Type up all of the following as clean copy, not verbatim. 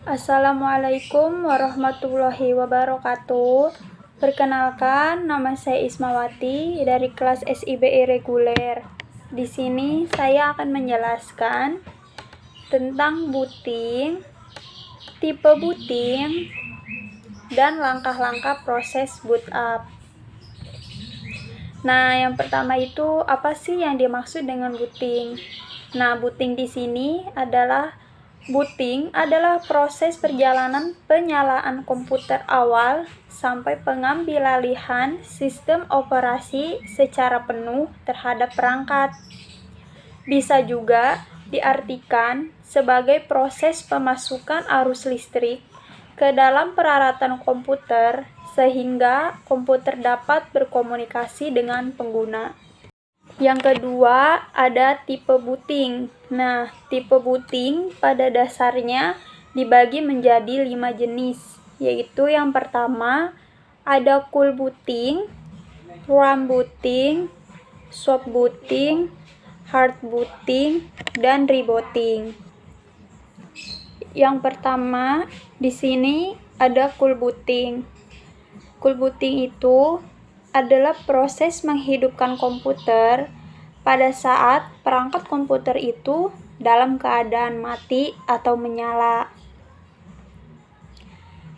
Assalamualaikum warahmatullahi wabarakatuh. Perkenalkan, nama saya Ismawati dari kelas SIBE reguler. Di sini saya akan menjelaskan tentang booting, tipe booting, dan langkah-langkah proses boot up. Nah, yang pertama itu apa sih yang dimaksud dengan booting? Nah, booting adalah proses perjalanan penyalaan komputer awal sampai pengambilalihan sistem operasi secara penuh terhadap perangkat. Bisa juga diartikan sebagai proses pemasukan arus listrik ke dalam peralatan komputer sehingga komputer dapat berkomunikasi dengan pengguna. Yang kedua, ada tipe booting. Nah, tipe booting pada dasarnya dibagi menjadi 5 jenis, yaitu yang pertama ada cool booting, warm booting, soft booting, hard booting, dan rebooting. Yang pertama di sini ada cool booting. Cool booting itu adalah proses menghidupkan komputer pada saat perangkat komputer itu dalam keadaan mati atau menyala.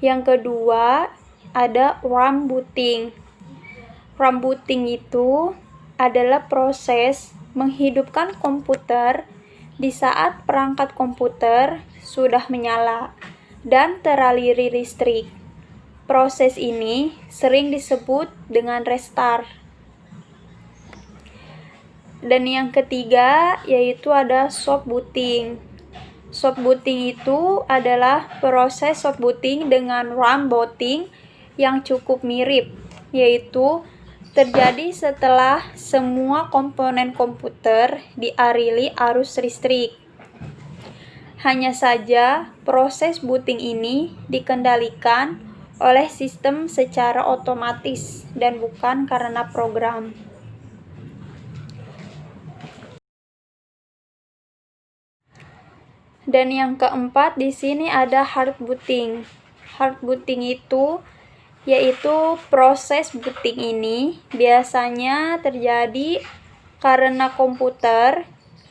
Yang kedua, ada warm booting. Warm booting itu adalah proses menghidupkan komputer di saat perangkat komputer sudah menyala dan teraliri listrik. Proses ini sering disebut dengan restart. Dan yang ketiga yaitu ada soft booting. Soft booting itu adalah proses soft booting dengan warm booting yang cukup mirip, yaitu terjadi setelah semua komponen komputer dialiri arus listrik. Hanya saja proses booting ini dikendalikan oleh sistem secara otomatis dan bukan karena program. Dan yang keempat di sini ada hard booting. Hard booting itu yaitu proses booting ini biasanya terjadi karena komputer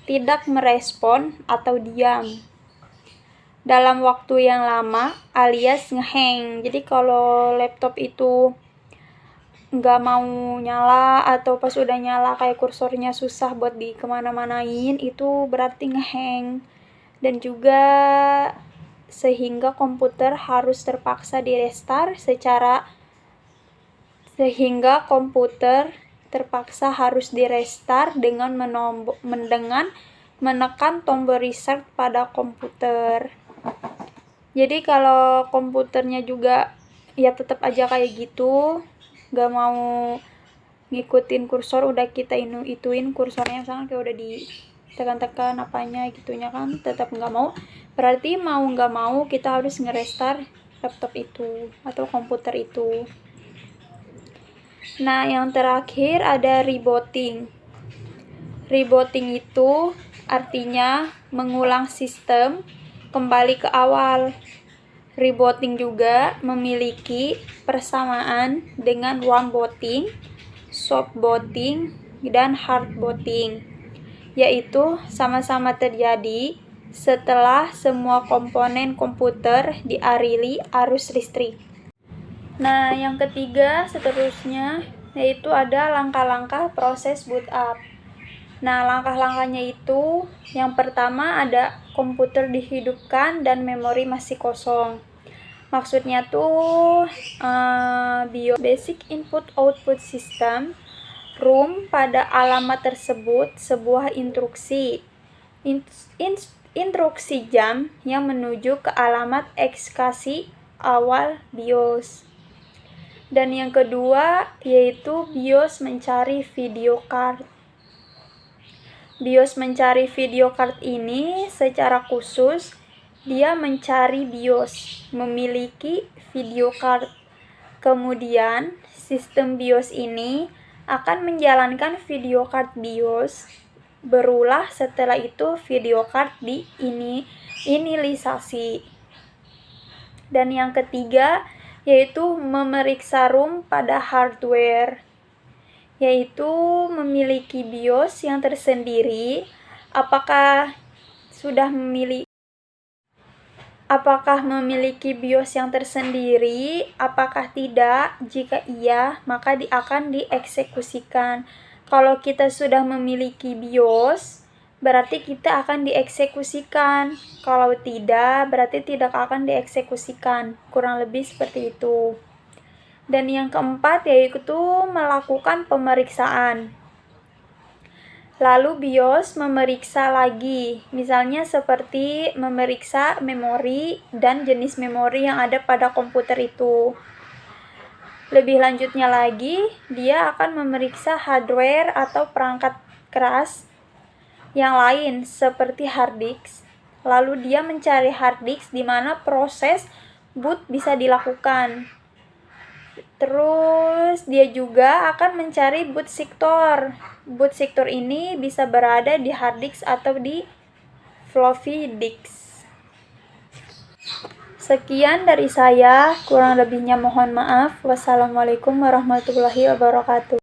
tidak merespon atau diam dalam waktu yang lama alias ngehang. Jadi kalau laptop itu nggak mau nyala atau pas udah nyala kayak kursornya susah buat di kemana-manain, itu berarti ngehang. Dan juga sehingga komputer harus terpaksa di restart dengan menekan tombol restart pada komputer. Jadi kalau komputernya juga ya tetap aja kayak gitu, gak mau ngikutin kursor, udah kita ituin kursornya, misalkan kayak udah ditekan-tekan apanya gitunya kan tetap gak mau, berarti mau gak mau kita harus ngerestart laptop itu atau komputer itu. Nah, yang terakhir ada rebooting. Rebooting itu artinya mengulang sistem kembali ke awal. Rebooting juga memiliki persamaan dengan warm booting, soft booting, dan hard booting, yaitu sama-sama terjadi setelah semua komponen komputer dialiri arus listrik. Nah, yang ketiga seterusnya yaitu ada langkah-langkah proses boot up. Nah, langkah-langkahnya itu yang pertama ada komputer dihidupkan dan memori masih kosong. Maksudnya tuh BIOS Basic Input Output System ROM pada alamat tersebut sebuah instruksi jam yang menuju ke alamat ekskasi awal BIOS. Dan yang kedua yaitu BIOS mencari video card. BIOS mencari video card ini secara khusus dia mencari BIOS memiliki video card. Kemudian sistem BIOS ini akan menjalankan video card BIOS berulah, setelah itu video card diinisialisasi. Dan yang ketiga yaitu memeriksa ROM pada hardware, yaitu memiliki BIOS yang tersendiri. Apakah memiliki BIOS yang tersendiri? Apakah tidak? Jika iya, maka akan dieksekusikan. Kalau kita sudah memiliki BIOS, berarti kita akan dieksekusikan. Kalau tidak, berarti tidak akan dieksekusikan. Kurang lebih seperti itu. Dan yang keempat yaitu melakukan pemeriksaan. Lalu BIOS memeriksa lagi, misalnya seperti memeriksa memori dan jenis memori yang ada pada komputer itu. Lebih lanjutnya lagi, dia akan memeriksa hardware atau perangkat keras yang lain seperti hard disk. Lalu dia mencari hard disk di mana proses boot bisa dilakukan. Terus dia juga akan mencari boot sector. Boot sector ini bisa berada di hard disk atau di floppy disk. Sekian dari saya, kurang lebihnya mohon maaf. Wassalamualaikum warahmatullahi wabarakatuh.